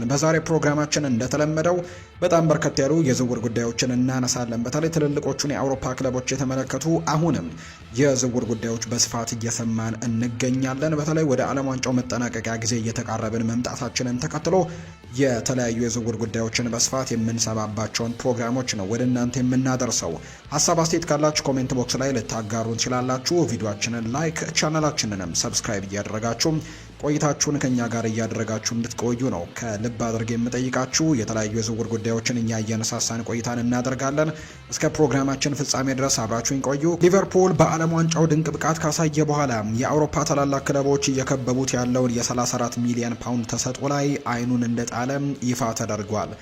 በዛሬ ፕሮግራማችን እንደተለመደው በጣም በርከት ያሉ የዝውውር ጉዳዮችን እናነሳለን። በተለይ ትልልቆቹን የአውሮፓ ክለቦች የተመለከቱ አሁንም የዝውውር ጉዳዮች በስፋት እየሰማን እንገኛለን። በተለይ ወደ ዓለም ዋንጫው መጠናቀቂያ ጊዜ እየተቃረብን መምጣታችንን ተከትሎ የተለያዩ የዝውውር ጉዳዮችን በስፋት የምንሰማባቸውን ፕሮግራሞች ነው ወደ እናንተ የምናደርሰው። ሀሳብ አስተያየት ካላችሁ ኮሜንት ቦክስ ላይ ልታጋሩ እንችላላችሁ። ቪዲዮአችንን ላይክ፣ ቻናላችንንም ሰብስክራይብ እያደረጋችሁ ቆይታችሁን ከኛ ጋር እያደረጋችሁ እንድትቆዩ ነው ከልብ አድርጌ የምጠይቃችሁ። የተለያዩ የዝውውር ጉዳዮችን እኛ እያነሳሳን ቆይታን እናደርጋለን። እስከ ፕሮግራማችን ፍጻሜ ድረስ አብራችሁን ቆዩ። ሊቨርፑል በዓለም ዋንጫው ድንቅ ብቃት ካሳየ በኋላ የአውሮፓ ታላላቅ ክለቦች እየከበቡት ያለውን የ34 ሚሊዮን ፓውንድ ተሰጥኦ ላይ አይኑን እንደጣለ ይፋ ተደርጓል።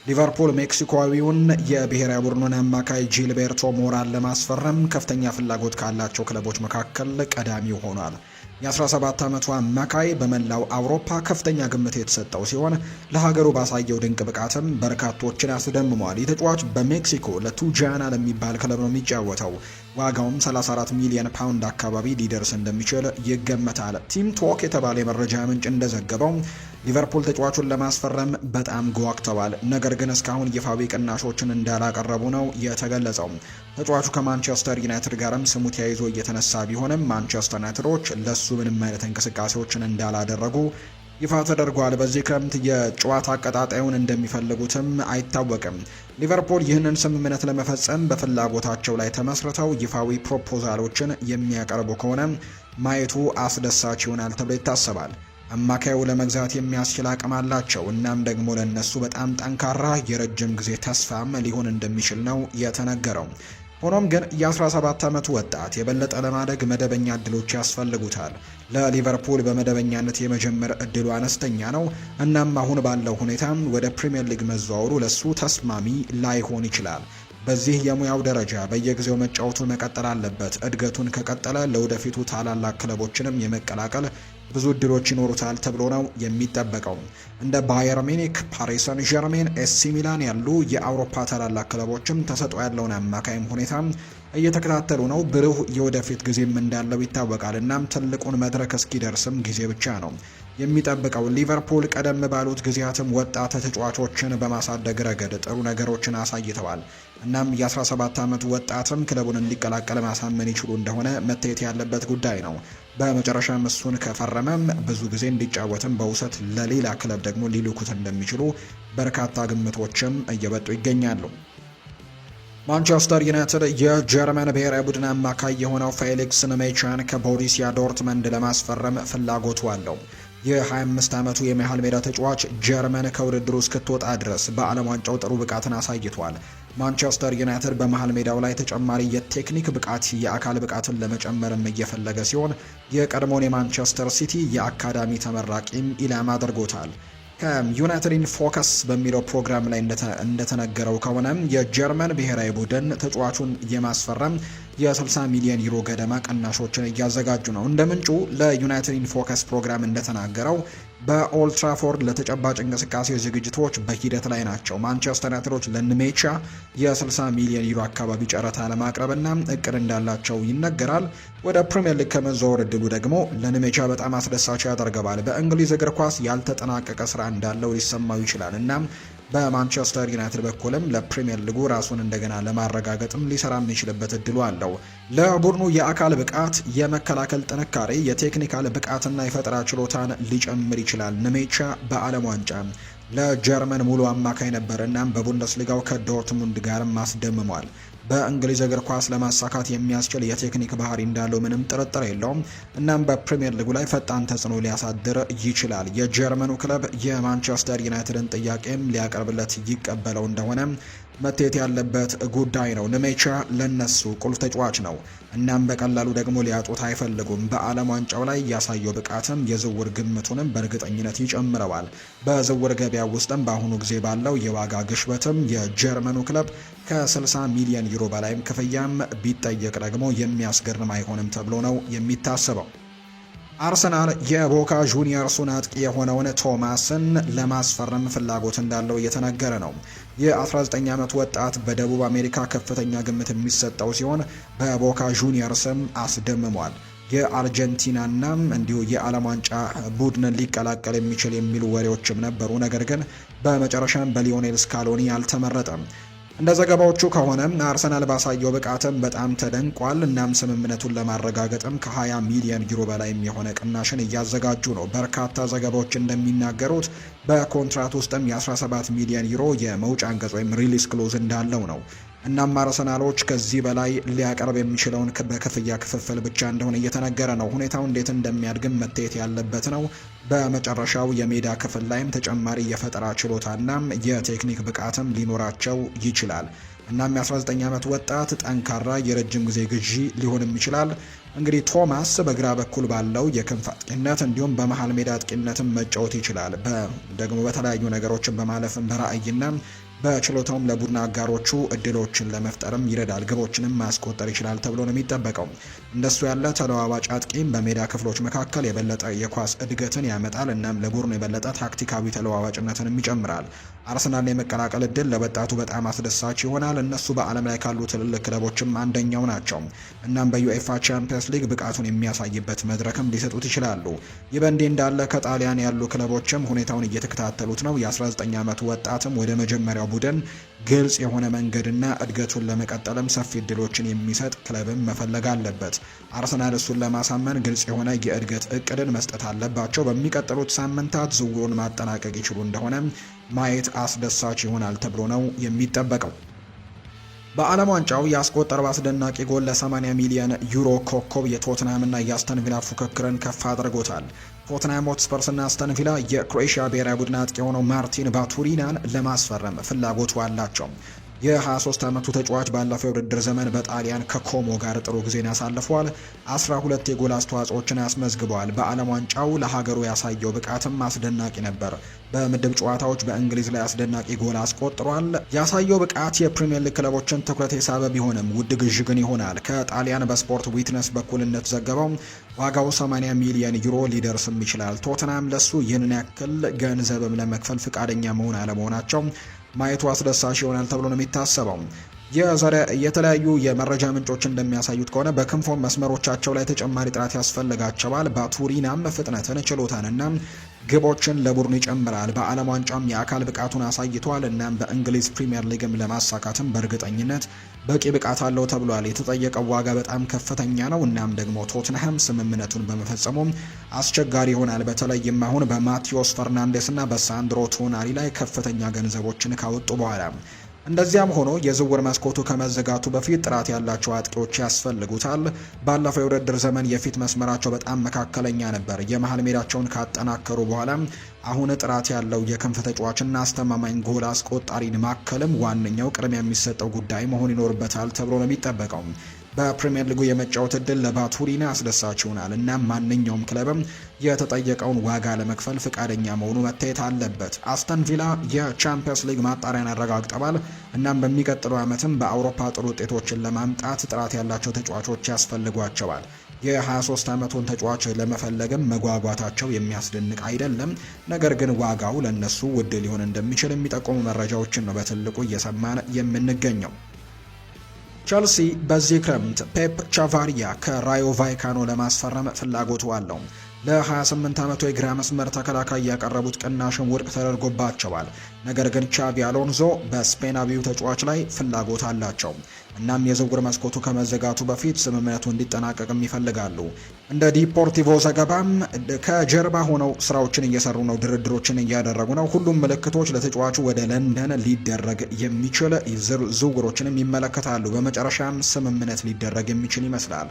ሊቨርፑል ሜክሲኮዊውን የብሔራዊ ቡድኑን አማካይ ጂልቤርቶ ሞራን ለማስፈረም ከፍተኛ ፍላጎት ካላቸው ክለቦች መካከል ቀዳሚው ሆኗል። የ17 ዓመቱ አማካይ በመላው አውሮፓ ከፍተኛ ግምት የተሰጠው ሲሆን ለሀገሩ ባሳየው ድንቅ ብቃትም በርካቶችን ያስደምሟል። የተጫዋች በሜክሲኮ ለቱጃና ለሚባል ክለብ ነው የሚጫወተው። ዋጋውም 34 ሚሊዮን ፓውንድ አካባቢ ሊደርስ እንደሚችል ይገመታል። ቲም ቶክ የተባለ የመረጃ ምንጭ እንደዘገበው ሊቨርፑል ተጫዋቹን ለማስፈረም በጣም ጓግተዋል። ነገር ግን እስካሁን ይፋዊ ቅናሾችን እንዳላቀረቡ ነው የተገለጸው። ተጫዋቹ ከማንቸስተር ዩናይትድ ጋርም ስሙ ተያይዞ እየተነሳ ቢሆንም ማንቸስተር ዩናይትዶች ለሱ ምንም አይነት እንቅስቃሴዎችን እንዳላደረጉ ይፋ ተደርጓል። በዚህ ክረምት የጨዋታ አቀጣጣዩን እንደሚፈልጉትም አይታወቅም። ሊቨርፑል ይህንን ስምምነት ለመፈጸም በፍላጎታቸው ላይ ተመስርተው ይፋዊ ፕሮፖዛሎችን የሚያቀርቡ ከሆነ ማየቱ አስደሳች ይሆናል ተብሎ ይታሰባል። አማካዩ ለመግዛት የሚያስችል አቅም አላቸው። እናም ደግሞ ለነሱ በጣም ጠንካራ የረጅም ጊዜ ተስፋም ሊሆን እንደሚችል ነው የተነገረው። ሆኖም ግን የ17 ዓመቱ ወጣት የበለጠ ለማደግ መደበኛ እድሎች ያስፈልጉታል። ለሊቨርፑል በመደበኛነት የመጀመር እድሉ አነስተኛ ነው። እናም አሁን ባለው ሁኔታ ወደ ፕሪምየር ሊግ መዘዋወሩ ለሱ ተስማሚ ላይሆን ይችላል። በዚህ የሙያው ደረጃ በየጊዜው መጫወቱን መቀጠል አለበት። እድገቱን ከቀጠለ ለወደፊቱ ታላላቅ ክለቦችንም የመቀላቀል ብዙ እድሎች ይኖሩታል ተብሎ ነው የሚጠበቀው። እንደ ባየር ሚኒክ፣ ፓሪስ ሰን ዠርሜን፣ ኤሲ ሚላን ያሉ የአውሮፓ ታላላቅ ክለቦችም ተሰጥኦ ያለውን አማካይም ሁኔታ እየተከታተሉ ነው። ብሩህ የወደፊት ጊዜም እንዳለው ይታወቃል። እናም ትልቁን መድረክ እስኪደርስም ጊዜ ብቻ ነው የሚጠብቀው። ሊቨርፑል ቀደም ባሉት ጊዜያትም ወጣት ተጫዋቾችን በማሳደግ ረገድ ጥሩ ነገሮችን አሳይተዋል። እናም የ17 ዓመቱ ወጣትም ክለቡን እንዲቀላቀል ማሳመን ይችሉ እንደሆነ መታየት ያለበት ጉዳይ ነው። በመጨረሻም እሱን ከፈረመም ብዙ ጊዜ እንዲጫወትም በውሰት ለሌላ ክለብ ደግሞ ሊልኩት እንደሚችሉ በርካታ ግምቶችም እየወጡ ይገኛሉ። ማንቸስተር ዩናይትድ የጀርመን ብሔራዊ ቡድን አማካይ የሆነው ፌሊክስ ኔሜቻን ከቦሩሲያ ዶርትመንድ ለማስፈረም ፍላጎቱ አለው። የ25 ዓመቱ የመሃል ሜዳ ተጫዋች ጀርመን ከውድድሩ እስክትወጣ ድረስ በዓለም ዋንጫው ጥሩ ብቃትን አሳይቷል። ማንቸስተር ዩናይትድ በመሃል ሜዳው ላይ ተጨማሪ የቴክኒክ ብቃት፣ የአካል ብቃትን ለመጨመርም እየፈለገ ሲሆን የቀድሞውን የማንቸስተር ሲቲ የአካዳሚ ተመራቂም ኢላማ አድርጎታል። ከዩናይትድ ኢን ፎከስ በሚለው ፕሮግራም ላይ እንደተነገረው ከሆነ የጀርመን ብሔራዊ ቡድን ተጫዋቹን የማስፈረም የ60 ሚሊዮን ዩሮ ገደማ ቅናሾችን እያዘጋጁ ነው። እንደ ምንጩ ለዩናይትድ ኢን ፎከስ ፕሮግራም እንደተናገረው በኦልትራፎርድ ለተጨባጭ እንቅስቃሴ ዝግጅቶች በሂደት ላይ ናቸው። ማንቸስተር ዩናይትዶች ለንሜቻ የ60 ሚሊዮን ዩሮ አካባቢ ጨረታ ለማቅረብና እቅድ እንዳላቸው ይነገራል። ወደ ፕሪምየር ሊግ ከመዘዋወር እድሉ ደግሞ ለንሜቻ በጣም አስደሳች ያደርገዋል። በእንግሊዝ እግር ኳስ ያልተጠናቀቀ ስራ እንዳለው ሊሰማው ይችላል እና በማንቸስተር ዩናይትድ በኩልም ለፕሪምየር ሊጉ ራሱን እንደገና ለማረጋገጥም ሊሰራ የሚችልበት እድሉ አለው። ለቡድኑ የአካል ብቃት፣ የመከላከል ጥንካሬ፣ የቴክኒካል ብቃትና የፈጠራ ችሎታን ሊጨምር ይችላል። ኔሜቻ በዓለም ዋንጫ ለጀርመን ሙሉ አማካይ ነበር። እናም በቡንደስሊጋው ከዶርትሙንድ ጋርም አስደምሟል። በእንግሊዝ እግር ኳስ ለማሳካት የሚያስችል የቴክኒክ ባህሪ እንዳለው ምንም ጥርጥር የለውም። እናም በፕሪምየር ሊጉ ላይ ፈጣን ተጽዕኖ ሊያሳድር ይችላል። የጀርመኑ ክለብ የማንቸስተር ዩናይትድን ጥያቄም ሊያቀርብለት ይቀበለው እንደሆነ መታየት ያለበት ጉዳይ ነው። ኔሜቻ ለነሱ ቁልፍ ተጫዋች ነው። እናም በቀላሉ ደግሞ ሊያጡት አይፈልጉም። በዓለም ዋንጫው ላይ ያሳየው ብቃትም የዝውውር ግምቱንም በእርግጠኝነት ይጨምረዋል። በዝውውር ገበያ ውስጥም በአሁኑ ጊዜ ባለው የዋጋ ግሽበትም የጀርመኑ ክለብ ከ60 ሚሊዮን ዩሮ በላይም ክፍያም ቢጠየቅ ደግሞ የሚያስገርም አይሆንም ተብሎ ነው የሚታሰበው። አርሰናል የቦካ ጁኒየርሱን አጥቂ የሆነውን ቶማስን ለማስፈረም ፍላጎት እንዳለው እየተነገረ ነው። የ19 ዓመት ወጣት በደቡብ አሜሪካ ከፍተኛ ግምት የሚሰጠው ሲሆን በቦካ ጁኒየርስም አስደምሟል። የአርጀንቲናና እንዲሁ የዓለም ዋንጫ ቡድንን ሊቀላቀል የሚችል የሚሉ ወሬዎችም ነበሩ። ነገር ግን በመጨረሻም በሊዮኔል ስካሎኒ አልተመረጠም። እንደ ዘገባዎቹ ከሆነ አርሰናል ባሳየው ብቃትም በጣም ተደንቋል። እናም ስምምነቱን ለማረጋገጥም ከ20 ሚሊዮን ዩሮ በላይ የሆነ ቅናሽን እያዘጋጁ ነው። በርካታ ዘገባዎች እንደሚናገሩት በኮንትራት ውስጥም የ17 ሚሊዮን ዩሮ የመውጫ አንቀጽ ወይም ሪሊስ ክሎዝ እንዳለው ነው። እናም አርሰናሎች ከዚህ በላይ ሊያቀርብ የሚችለውን በክፍያ ክፍፍል ብቻ እንደሆነ እየተነገረ ነው። ሁኔታው እንዴት እንደሚያድግም መታየት ያለበት ነው። በመጨረሻው የሜዳ ክፍል ላይም ተጨማሪ የፈጠራ ችሎታና የቴክኒክ ብቃትም ሊኖራቸው ይችላል። እናም የ19 ዓመት ወጣት ጠንካራ የረጅም ጊዜ ግዢ ሊሆንም ይችላል። እንግዲህ ቶማስ በግራ በኩል ባለው የክንፍ አጥቂነት እንዲሁም በመሃል ሜዳ አጥቂነትም መጫወት ይችላል። ደግሞ በተለያዩ ነገሮችን በማለፍም በራእይና በችሎታውም ለቡድን አጋሮቹ እድሎችን ለመፍጠርም ይረዳል። ግቦችንም ማስቆጠር ይችላል ተብሎ ነው የሚጠበቀው። እንደሱ ያለ ተለዋዋጭ አጥቂም በሜዳ ክፍሎች መካከል የበለጠ የኳስ እድገትን ያመጣል። እናም ለቡድኑ የበለጠ ታክቲካዊ ተለዋዋጭነትንም ይጨምራል። አርሰናልን የመቀላቀል እድል ለወጣቱ በጣም አስደሳች ይሆናል። እነሱ በዓለም ላይ ካሉ ትልልቅ ክለቦችም አንደኛው ናቸው። እናም በዩኤፋ ቻምፒየንስ ሊግ ብቃቱን የሚያሳይበት መድረክም ሊሰጡት ይችላሉ። ይህ በእንዲህ እንዳለ ከጣሊያን ያሉ ክለቦችም ሁኔታውን እየተከታተሉት ነው። የ19 ዓመቱ ወጣትም ወደ መጀመሪያው ቡድን ግልጽ የሆነ መንገድና እድገቱን ለመቀጠልም ሰፊ እድሎችን የሚሰጥ ክለብም መፈለግ አለበት። አርሰናል እሱን ለማሳመን ግልጽ የሆነ የእድገት እቅድን መስጠት አለባቸው። በሚቀጥሉት ሳምንታት ዝውውሩን ማጠናቀቅ ይችሉ እንደሆነ ማየት አስደሳች ይሆናል ተብሎ ነው የሚጠበቀው። በዓለም ዋንጫው ያስቆጠረው አስደናቂ ጎል ለ80 ሚሊዮን ዩሮ ኮከብ የቶትንሃምና የአስተን ቪላ ፉክክርን ከፍ አድርጎታል። ቶትንሃም ሆትስፐርስና አስተን ቪላ የክሮኤሽያ ብሔራዊ ቡድን አጥቂ የሆነው ማርቲን ባቱሪናን ለማስፈረም ፍላጎቱ አላቸው። የ23 ዓመቱ ተጫዋች ባለፈው የውድድር ዘመን በጣሊያን ከኮሞ ጋር ጥሩ ጊዜን ያሳልፈዋል። 12 የጎል አስተዋጽኦችን ያስመዝግበዋል። በዓለም ዋንጫው ለሀገሩ ያሳየው ብቃትም አስደናቂ ነበር። በምድብ ጨዋታዎች በእንግሊዝ ላይ አስደናቂ ጎል አስቆጥሯል። ያሳየው ብቃት የፕሪሚየር ሊግ ክለቦችን ትኩረት የሳበ ቢሆንም ውድ ግዥ ግን ይሆናል። ከጣሊያን በስፖርት ዊትነስ በኩል እንደተዘገበው ዋጋው 80 ሚሊዮን ዩሮ ሊደርስም ይችላል። ቶትናም ለሱ ይህንን ያክል ገንዘብም ለመክፈል ፍቃደኛ መሆን አለመሆናቸው ማየቱ አስደሳች ይሆናል ተብሎ ነው የሚታሰበው። የተለያዩ የመረጃ ምንጮች እንደሚያሳዩት ከሆነ በክንፎ መስመሮቻቸው ላይ ተጨማሪ ጥራት ያስፈልጋቸዋል። ባቱሪናም ፍጥነትን፣ ችሎታንና ግቦችን ለቡድኑ ይጨምራል። በዓለም ዋንጫም የአካል ብቃቱን አሳይቷል። እናም በእንግሊዝ ፕሪምየር ሊግም ለማሳካትም በእርግጠኝነት በቂ ብቃት አለው ተብሏል። የተጠየቀው ዋጋ በጣም ከፍተኛ ነው። እናም ደግሞ ቶትንሃም ስምምነቱን በመፈጸሙ አስቸጋሪ ይሆናል። በተለይም አሁን በማቴዎስ ፈርናንዴስ እና በሳንድሮ ቶናሊ ላይ ከፍተኛ ገንዘቦችን ካወጡ በኋላ እንደዚያም ሆኖ የዝውውር መስኮቱ ከመዘጋቱ በፊት ጥራት ያላቸው አጥቂዎች ያስፈልጉታል። ባለፈው የውድድር ዘመን የፊት መስመራቸው በጣም መካከለኛ ነበር። የመሃል ሜዳቸውን ካጠናከሩ በኋላ አሁን ጥራት ያለው የክንፍ ተጫዋችና አስተማማኝ ጎል አስቆጣሪን ማከልም ዋነኛው ቅድሚያ የሚሰጠው ጉዳይ መሆን ይኖርበታል ተብሎ ነው የሚጠበቀው። በፕሪሚየር ሊጉ የመጫወት እድል ለባቱሪና አስደሳች ይሆናል እና ማንኛውም ክለብም የተጠየቀውን ዋጋ ለመክፈል ፍቃደኛ መሆኑ መታየት አለበት። አስተን ቪላ የቻምፒየንስ ሊግ ማጣሪያን አረጋግጠዋል። እናም በሚቀጥለው ዓመትም በአውሮፓ ጥሩ ውጤቶችን ለማምጣት ጥራት ያላቸው ተጫዋቾች ያስፈልጓቸዋል። የ23 ዓመቱን ተጫዋች ለመፈለግም መጓጓታቸው የሚያስደንቅ አይደለም። ነገር ግን ዋጋው ለነሱ ውድ ሊሆን እንደሚችል የሚጠቁሙ መረጃዎችን ነው በትልቁ እየሰማን የምንገኘው። ቸልሲ በዚህ ክረምት ፔፕ ቻቫሪያ ከራዮ ቫይካኖ ለማስፈረም ፍላጎቱ አለው። ለ28 ዓመቱ የግራ መስመር ተከላካይ ያቀረቡት ቅናሽም ውድቅ ተደርጎባቸዋል። ነገር ግን ቻቪ አሎንዞ በስፔናዊው ተጫዋች ላይ ፍላጎት አላቸው። እናም የዝውውር መስኮቱ ከመዘጋቱ በፊት ስምምነቱ እንዲጠናቀቅም ይፈልጋሉ። እንደ ዲፖርቲቮ ዘገባም ከጀርባ ሆነው ስራዎችን እየሰሩ ነው፣ ድርድሮችን እያደረጉ ነው። ሁሉም ምልክቶች ለተጫዋቹ ወደ ለንደን ሊደረግ የሚችል ዝውውሮችንም ይመለከታሉ። በመጨረሻም ስምምነት ሊደረግ የሚችል ይመስላል።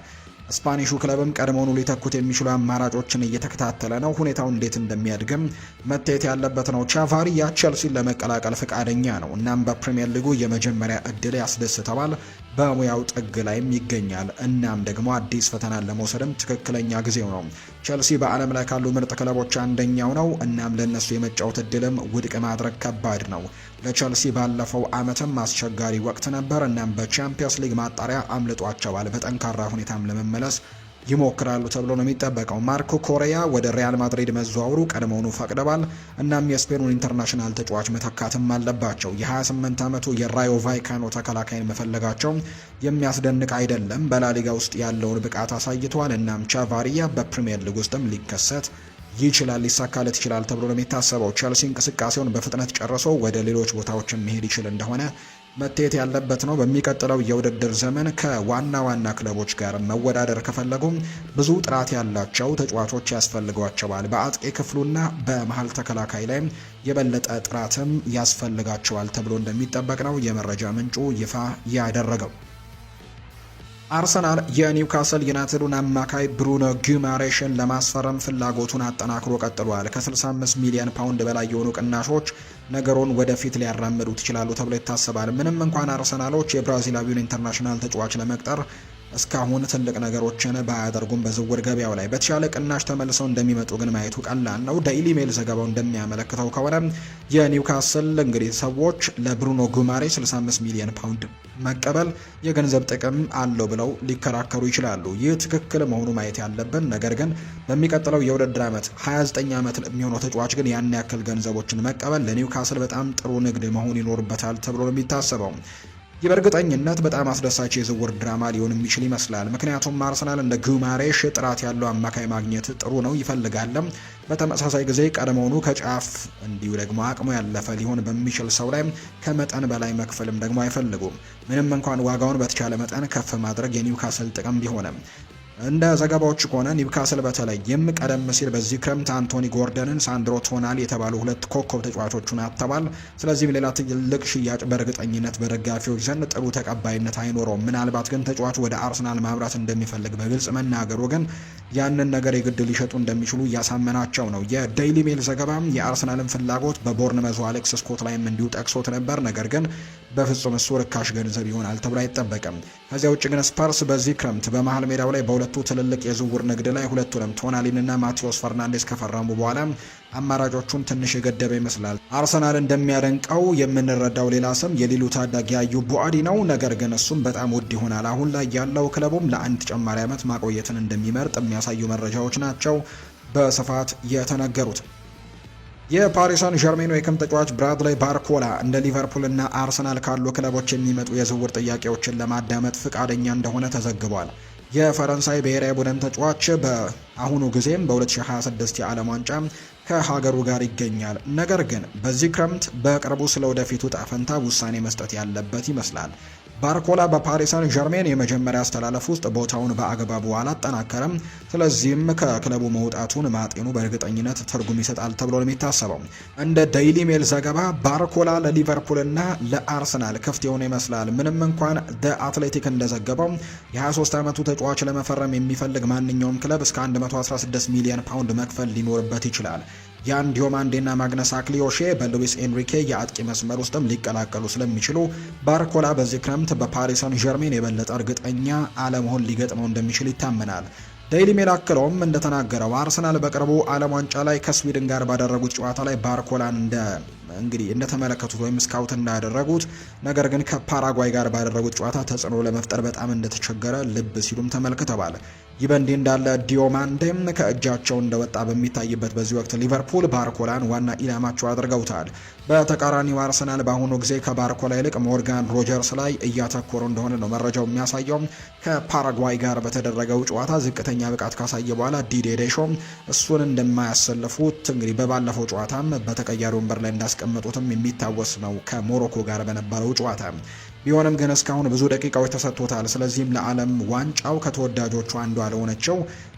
ስፓኒሹ ክለብም ቀድሞውኑ ሊተኩት የሚችሉ አማራጮችን እየተከታተለ ነው። ሁኔታው እንዴት እንደሚያድግም መታየት ያለበት ነው። ቻቫሪያ ቼልሲን ለመቀላቀል ፈቃደኛ ነው። እናም በፕሪሚየር ሊጉ የመጀመሪያ እድል ያስደስተዋል። በሙያው ጥግ ላይም ይገኛል። እናም ደግሞ አዲስ ፈተናን ለመውሰድም ትክክለኛ ጊዜው ነው። ቼልሲ በዓለም ላይ ካሉ ምርጥ ክለቦች አንደኛው ነው። እናም ለነሱ የመጫወት እድልም ውድቅ ማድረግ ከባድ ነው። ለቼልሲ ባለፈው ዓመትም አስቸጋሪ ወቅት ነበር። እናም በቻምፒየንስ ሊግ ማጣሪያ አምልጧቸዋል። በጠንካራ ሁኔታም ለመመለስ ይሞክራሉ ተብሎ ነው የሚጠበቀው። ማርኮ ኮሪያ ወደ ሪያል ማድሪድ መዘዋወሩ ቀድሞውኑ ፈቅደዋል። እናም የስፔኑን ኢንተርናሽናል ተጫዋች መተካትም አለባቸው። የ28 ዓመቱ የራዮ ቫይካኖ ተከላካይን መፈለጋቸው የሚያስደንቅ አይደለም። በላሊጋ ውስጥ ያለውን ብቃት አሳይቷል። እናም ቻቫሪያ በፕሪሚየር ሊግ ውስጥም ሊከሰት ይችላል፣ ሊሳካለት ይችላል ተብሎ ነው የሚታሰበው። ቸልሲ እንቅስቃሴውን በፍጥነት ጨርሶ ወደ ሌሎች ቦታዎችን መሄድ ይችል እንደሆነ መታየት ያለበት ነው። በሚቀጥለው የውድድር ዘመን ከዋና ዋና ክለቦች ጋር መወዳደር ከፈለጉም ብዙ ጥራት ያላቸው ተጫዋቾች ያስፈልጓቸዋል። በአጥቂ ክፍሉና በመሀል ተከላካይ ላይ የበለጠ ጥራትም ያስፈልጋቸዋል ተብሎ እንደሚጠበቅ ነው የመረጃ ምንጩ ይፋ ያደረገው። አርሰናል የኒውካስል ዩናይትዱን አማካይ ብሩኖ ጊማሬሽን ለማስፈረም ፍላጎቱን አጠናክሮ ቀጥሏል። ከ65 ሚሊዮን ፓውንድ በላይ የሆኑ ቅናሾች ነገሩን ወደፊት ሊያራምዱት ይችላሉ ተብሎ ይታሰባል። ምንም እንኳን አርሰናሎች የብራዚላዊውን ኢንተርናሽናል ተጫዋች ለመቅጠር እስካሁን ትልቅ ነገሮችን ባያደርጉም በዝውውር ገበያው ላይ በተሻለ ቅናሽ ተመልሰው እንደሚመጡ ግን ማየቱ ቀላል ነው። ዴይሊ ሜል ዘገባው እንደሚያመለክተው ከሆነ የኒውካስል እንግዲህ ሰዎች ለብሩኖ ጉማሬ 65 ሚሊዮን ፓውንድ መቀበል የገንዘብ ጥቅም አለው ብለው ሊከራከሩ ይችላሉ። ይህ ትክክል መሆኑ ማየት ያለብን፣ ነገር ግን በሚቀጥለው የውድድር ዓመት 29 ዓመት የሚሆነው ተጫዋች ግን ያን ያክል ገንዘቦችን መቀበል ለኒውካስል በጣም ጥሩ ንግድ መሆን ይኖርበታል ተብሎ ነው የሚታሰበው። ይህ በእርግጠኝነት በጣም አስደሳች የዝውውር ድራማ ሊሆን የሚችል ይመስላል። ምክንያቱም አርሰናል እንደ ጉማሬሽ ጥራት ያለው አማካይ ማግኘት ጥሩ ነው ይፈልጋለም። በተመሳሳይ ጊዜ ቀድሞውኑ ከጫፍ እንዲሁ ደግሞ አቅሙ ያለፈ ሊሆን በሚችል ሰው ላይ ከመጠን በላይ መክፈልም ደግሞ አይፈልጉም። ምንም እንኳን ዋጋውን በተቻለ መጠን ከፍ ማድረግ የኒውካስል ጥቅም ቢሆንም እንደ ዘገባዎች ከሆነ ኒውካስል በተለይም ቀደም ሲል በዚህ ክረምት አንቶኒ ጎርደንን፣ ሳንድሮ ቶናሊ የተባሉ ሁለት ኮከብ ተጫዋቾቹን አጥተዋል። ስለዚህም ሌላ ትልቅ ሽያጭ በእርግጠኝነት በደጋፊዎች ዘንድ ጥሩ ተቀባይነት አይኖረውም። ምናልባት ግን ተጫዋቹ ወደ አርሰናል ማምራት እንደሚፈልግ በግልጽ መናገሩ ግን ያንን ነገር የግድ ሊሸጡ እንደሚችሉ እያሳመናቸው ነው። የዴይሊ ሜል ዘገባም የአርሰናልን ፍላጎት በቦርንመዙ አሌክስ ስኮት ላይም እንዲሁ ጠቅሶት ነበር። ነገር ግን በፍጹም እሱ ርካሽ ገንዘብ ይሆናል ተብሎ አይጠበቅም። ከዚያ ውጭ ግን ስፐርስ በዚህ ክረምት በመሀል ሜዳው ላይ በሁለቱ ትልልቅ የዝውውር ንግድ ላይ ሁለቱንም ቶናሊንና ማቴዎስ ፈርናንዴስ ከፈረሙ በኋላ አማራጮቹን ትንሽ የገደበ ይመስላል። አርሰናል እንደሚያደንቀው የምንረዳው ሌላ ስም የሊሉ ታዳጊ አዩብ ቡአዲ ነው። ነገር ግን እሱም በጣም ውድ ይሆናል። አሁን ላይ ያለው ክለቡም ለአንድ ተጨማሪ ዓመት ማቆየትን እንደሚመርጥ የሚያሳዩ መረጃዎች ናቸው በስፋት የተነገሩት። የፓሪስ ሳን ዠርሜን የክም ተጫዋች ብራድሊ ባርኮላ እንደ ሊቨርፑልና አርሰናል ካሉ ክለቦች የሚመጡ የዝውውር ጥያቄዎችን ለማዳመጥ ፍቃደኛ እንደሆነ ተዘግቧል። የፈረንሳይ ብሔራዊ ቡድን ተጫዋች በአሁኑ ጊዜም በ2026 የዓለም ዋንጫ ከሀገሩ ጋር ይገኛል። ነገር ግን በዚህ ክረምት በቅርቡ ስለ ወደፊቱ ዕጣ ፈንታ ውሳኔ መስጠት ያለበት ይመስላል። ባርኮላ በፓሪስ ሳን ዠርሜን የመጀመሪያ አስተላለፍ ውስጥ ቦታውን በአግባቡ አላጠናከረም። ስለዚህም ከክለቡ መውጣቱን ማጤኑ በእርግጠኝነት ትርጉም ይሰጣል ተብሎ ነው የሚታሰበው። እንደ ዴይሊ ሜል ዘገባ ባርኮላ ለሊቨርፑልና ለአርሰናል ክፍት የሆነ ይመስላል። ምንም እንኳን አትሌቲክ እንደዘገበው የ23 ዓመቱ ተጫዋች ለመፈረም የሚፈልግ ማንኛውም ክለብ እስከ 116 ሚሊዮን ፓውንድ መክፈል ሊኖርበት ይችላል። ያን ዲዮማንዴና ማግነስ አክሊዮሼ በሉዊስ ኤንሪኬ የአጥቂ መስመር ውስጥም ሊቀላቀሉ ስለሚችሉ ባርኮላ በዚህ ክረምት በፓሪስ ሳን ዠርሜን የበለጠ እርግጠኛ አለመሆን ሊገጥመው እንደሚችል ይታመናል። ዴይሊ ሜል አክለውም እንደተናገረው አርሰናል በቅርቡ ዓለም ዋንጫ ላይ ከስዊድን ጋር ባደረጉት ጨዋታ ላይ ባርኮላን እንደተመለከቱት ወይም ስካውት እንዳደረጉት፣ ነገር ግን ከፓራጓይ ጋር ባደረጉት ጨዋታ ተጽዕኖ ለመፍጠር በጣም እንደተቸገረ ልብ ሲሉም ተመልክተዋል። ይህ በእንዲህ እንዳለ ዲዮማንዴም ከእጃቸው እንደወጣ በሚታይበት በዚህ ወቅት ሊቨርፑል ባርኮላን ዋና ኢላማቸው አድርገውታል። በተቃራኒው አርሰናል በአሁኑ ጊዜ ከባርኮላ ይልቅ ሞርጋን ሮጀርስ ላይ እያተኮሩ እንደሆነ ነው መረጃው የሚያሳየው። ከፓራጓይ ጋር በተደረገው ጨዋታ ዝቅተኛ ብቃት ካሳየ በኋላ ዲዴ ዴሾም እሱን እንደማያሰልፉት እንግዲህ በባለፈው ጨዋታም በተቀያሪ ወንበር ላይ እንዳስቀመጡትም የሚታወስ ነው ከሞሮኮ ጋር በነበረው ጨዋታ። ቢሆንም ግን እስካሁን ብዙ ደቂቃዎች ተሰጥቶታል። ስለዚህም ለዓለም ዋንጫው ከተወዳጆቹ አንዷ ለሆነችው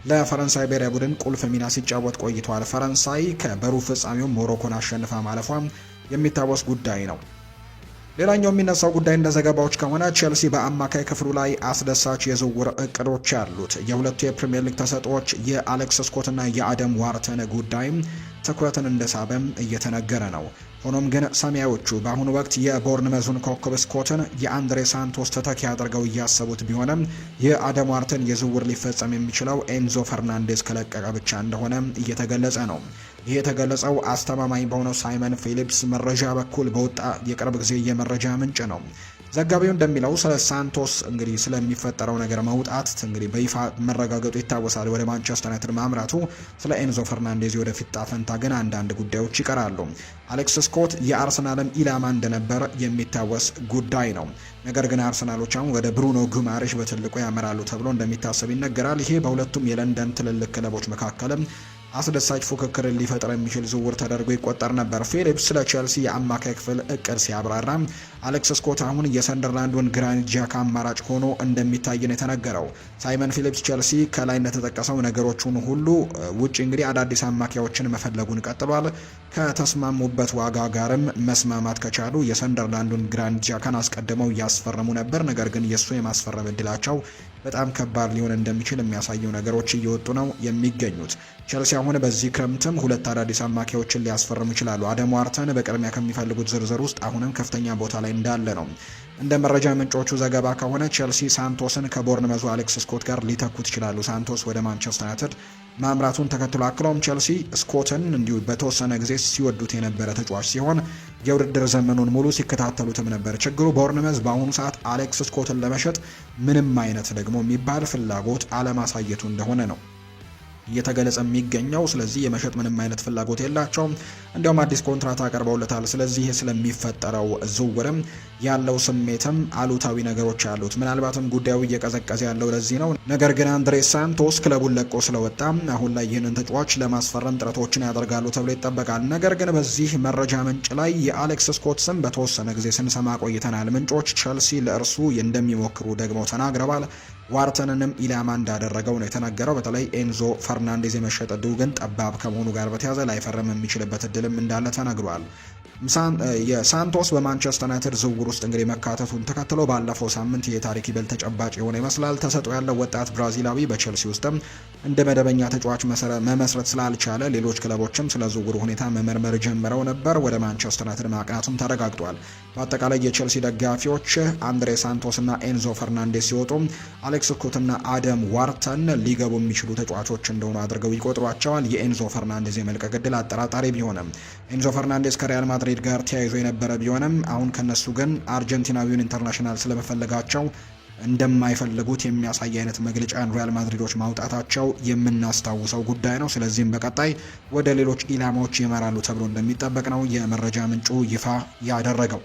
ለፈረንሳይ ብሔራዊ ቡድን ቁልፍ ሚና ሲጫወት ቆይቷል። ፈረንሳይ በሩብ ፍጻሜው ሞሮኮን አሸንፋ ማለፏ የሚታወስ ጉዳይ ነው። ሌላኛው የሚነሳው ጉዳይ እንደ ዘገባዎች ከሆነ ቼልሲ በአማካይ ክፍሉ ላይ አስደሳች የዝውውር እቅዶች ያሉት የሁለቱ የፕሪሚየር ሊግ ተሰጥኦዎች የአሌክስ ስኮትና የአደም ዋርተን ጉዳይም ትኩረትን እንደሳበም እየተነገረ ነው። ሆኖም ግን ሰማያዎቹ በአሁኑ ወቅት የቦርንመዙን ኮከብ ስኮትን የአንድሬ ሳንቶስ ተተኪ አድርገው እያሰቡት ቢሆንም የአደም ዋርተን የዝውውር ሊፈጸም የሚችለው ኤንዞ ፈርናንዴዝ ከለቀቀ ብቻ እንደሆነ እየተገለጸ ነው። ይህ የተገለጸው አስተማማኝ በሆነው ሳይመን ፊሊፕስ መረጃ በኩል በወጣ የቅርብ ጊዜ የመረጃ ምንጭ ነው። ዘጋቢው እንደሚለው ስለ ሳንቶስ እንግዲህ ስለሚፈጠረው ነገር መውጣት እንግዲህ በይፋ መረጋገጡ ይታወሳል። ወደ ማንቸስተር ዩናይትድ ማምራቱ ስለ ኤንዞ ፈርናንዴዝ ወደፊት ጣፈንታ ግን አንዳንድ ጉዳዮች ይቀራሉ። አሌክስ ስኮት የአርሰናልም ኢላማ እንደነበር የሚታወስ ጉዳይ ነው። ነገር ግን አርሰናሎች አሁን ወደ ብሩኖ ጉማሬሽ በትልቁ ያመራሉ ተብሎ እንደሚታሰብ ይነገራል። ይሄ በሁለቱም የለንደን ትልልቅ ክለቦች መካከልም አስደሳች ፉክክርን ሊፈጥር የሚችል ዝውውር ተደርጎ ይቆጠር ነበር። ፊሊፕስ ስለ ቼልሲ የአማካይ ክፍል እቅድ ሲያብራራ አሌክስ ስኮት አሁን የሰንደርላንዱን ግራኒት ጃካ አማራጭ ሆኖ እንደሚታይ ነው የተነገረው። ሳይመን ፊሊፕስ ቼልሲ ከላይ እንደተጠቀሰው ነገሮቹን ሁሉ ውጭ እንግዲህ አዳዲስ አማካዮችን መፈለጉን ቀጥሏል። ከተስማሙበት ዋጋ ጋርም መስማማት ከቻሉ የሰንደርላንዱን ግራኒት ጃካን አስቀድመው እያስፈረሙ ነበር። ነገር ግን የእሱ የማስፈረም እድላቸው በጣም ከባድ ሊሆን እንደሚችል የሚያሳዩ ነገሮች እየወጡ ነው የሚገኙት። ቼልሲ አሁን በዚህ ክረምትም 2 አዳዲስ አማካዮችን ሊያስፈርሙ ይችላሉ። አደም ዋርተን በቅድሚያ ከሚፈልጉት ዝርዝር ውስጥ አሁንም ከፍተኛ ቦታ ላይ እንዳለ ነው። እንደ መረጃ ምንጮቹ ዘገባ ከሆነ ቼልሲ ሳንቶስን ከቦርንመዙ አሌክስ ስኮት ጋር ሊተኩት ይችላሉ። ሳንቶስ ወደ ማንቸስተር ዩናይትድ ማምራቱን ተከትሎ አክለውም ቼልሲ ስኮትን እንዲሁ በተወሰነ ጊዜ ሲወዱት የነበረ ተጫዋች ሲሆን የውድድር ዘመኑን ሙሉ ሲከታተሉትም ነበር። ችግሩ ቦርንመዝ በአሁኑ ሰዓት አሌክስ ስኮትን ለመሸጥ ምንም አይነት ደግሞ የሚባል ፍላጎት አለማሳየቱ እንደሆነ ነው እየተገለጸ የሚገኘው። ስለዚህ የመሸጥ ምንም አይነት ፍላጎት የላቸውም። እንዲያውም አዲስ ኮንትራት አቀርበውለታል። ስለዚህ ስለሚፈጠረው ዝውውርም ያለው ስሜትም አሉታዊ ነገሮች አሉት። ምናልባትም ጉዳዩ እየቀዘቀዘ ያለው ለዚህ ነው። ነገር ግን አንድሬ ሳንቶስ ክለቡን ለቆ ስለወጣ አሁን ላይ ይህንን ተጫዋች ለማስፈረም ጥረቶችን ያደርጋሉ ተብሎ ይጠበቃል። ነገር ግን በዚህ መረጃ ምንጭ ላይ የአሌክስ ስኮት ስም በተወሰነ ጊዜ ስንሰማ ቆይተናል። ምንጮች ቼልሲ ለእርሱ እንደሚሞክሩ ደግሞ ተናግረዋል። ዋርተንንም ኢላማ እንዳደረገው ነው የተነገረው። በተለይ ኤንዞ ፈርናንዴዝ የመሸጥ እድሉ ግን ጠባብ ከመሆኑ ጋር በተያያዘ ላይፈርም የሚችልበት እድልም እንዳለ ተነግሯል። የሳንቶስ በማንቸስተር ዩናይትድ ዝውውር ውስጥ እንግዲህ መካተቱን ተከትሎ ባለፈው ሳምንት የታሪክ ይበል ተጨባጭ የሆነ ይመስላል። ተሰጥኦ ያለው ወጣት ብራዚላዊ በቼልሲ ውስጥም እንደ መደበኛ ተጫዋች መመስረት ስላልቻለ ሌሎች ክለቦችም ስለ ዝውውሩ ሁኔታ መመርመር ጀምረው ነበር። ወደ ማንቸስተር ዩናይትድ ማቅናቱም ተረጋግጧል። በአጠቃላይ የቼልሲ ደጋፊዎች አንድሬ ሳንቶስ እና ኤንዞ ፈርናንዴስ ሲወጡ አሌክስ ስኮትና አደም ዋርተን ሊገቡ የሚችሉ ተጫዋቾች እንደሆኑ አድርገው ይቆጥሯቸዋል። የኤንዞ ፈርናንዴዝ የመልቀቅ ዕድል አጠራጣሪ ቢሆንም ኤንዞ ፈርናንዴዝ ከሪያል ማድሪድ ጋር ተያይዞ የነበረ ቢሆንም አሁን ከነሱ ግን አርጀንቲናዊውን ኢንተርናሽናል ስለመፈለጋቸው እንደማይፈልጉት የሚያሳይ አይነት መግለጫን ሪያል ማድሪዶች ማውጣታቸው የምናስታውሰው ጉዳይ ነው። ስለዚህም በቀጣይ ወደ ሌሎች ኢላማዎች ይመራሉ ተብሎ እንደሚጠበቅ ነው የመረጃ ምንጩ ይፋ ያደረገው።